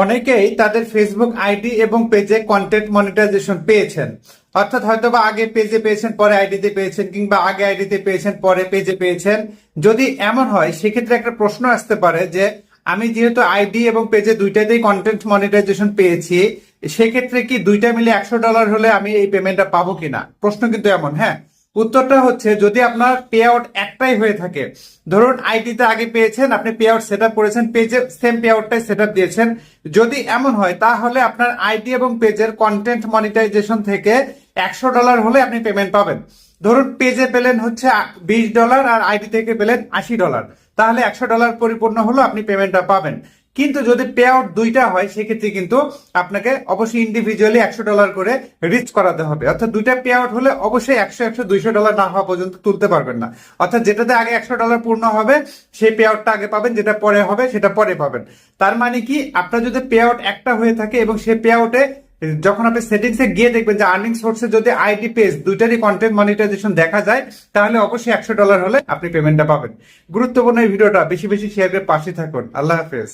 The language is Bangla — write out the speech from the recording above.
অনেকেই তাদের ফেসবুক আইডি এবং পেজে কন্টেন্ট মনিটাইজেশন পেয়েছেন, অর্থাৎ হয়তোবা আগে পেজে পেয়েছেন পরে আইডিতে পেয়েছেন, কিংবা আগে আইডিতে পেয়েছেন পরে পেজে পেয়েছেন। যদি এমন হয় সেক্ষেত্রে একটা প্রশ্ন আসতে পারে যে আমি যেহেতু আইডি এবং পেজে দুইটাতেই কন্টেন্ট মনিটাইজেশন পেয়েছি, সেক্ষেত্রে কি দুইটা মিলে $100 হলে আমি এই পেমেন্টটা পাবো কিনা? প্রশ্ন কিন্তু এমন। হ্যাঁ, উত্তরটা হচ্ছে যদি আপনার পে আউট একটাই হয়ে থাকে, ধরুন আইডিতে আগে পেয়েছেন, আপনি পে আউট সেট আপ করেছেন, পেজে সেম পে আউটটাই সেট আপ দিয়েছেন, যদি এমন হয় তাহলে আপনার আইডি এবং পেজের কন্টেন্ট মনিটাইজেশন থেকে $100 হলে আপনি পেমেন্ট পাবেন। ধরুন পেজে পেলেন হচ্ছে $20 আর আইডি থেকে পেলেন $80, তাহলে $100 পরিপূর্ণ হলো, আপনি পেমেন্টটা পাবেন। কিন্তু যদি পে আউট দুইটা হয় সেক্ষেত্রে কিন্তু আপনাকে অবশ্যই ইন্ডিভিজুয়ালি $100 করে রিচ করাতে হবে। অর্থাৎ দুইটা পে আউট হলে অবশ্যই 100, 100, $200 না হওয়া পর্যন্ত তুলতে পারবেন না। অর্থাৎ যেটাতে আগে $100 পূর্ণ হবে সেই পে আউটটা আগে পাবেন, যেটা পরে হবে সেটা পরে পাবেন। তার মানে কি, আপনার যদি পে আউট একটা হয়ে থাকে এবং সেই পে আউটে যখন আপনি সেটিংসে গিয়ে দেখবেন যে আর্নিং সোর্সে যদি আইডি পেজ দুইটারই কন্টেন্ট মনিটাইজেশন দেখা যায়, তাহলে অবশ্যই $100 হলে আপনি পেমেন্টটা পাবেন। গুরুত্বপূর্ণ এই ভিডিওটা বেশি বেশি শেয়ার করে পাশে থাকুন। আল্লাহ হাফেজ।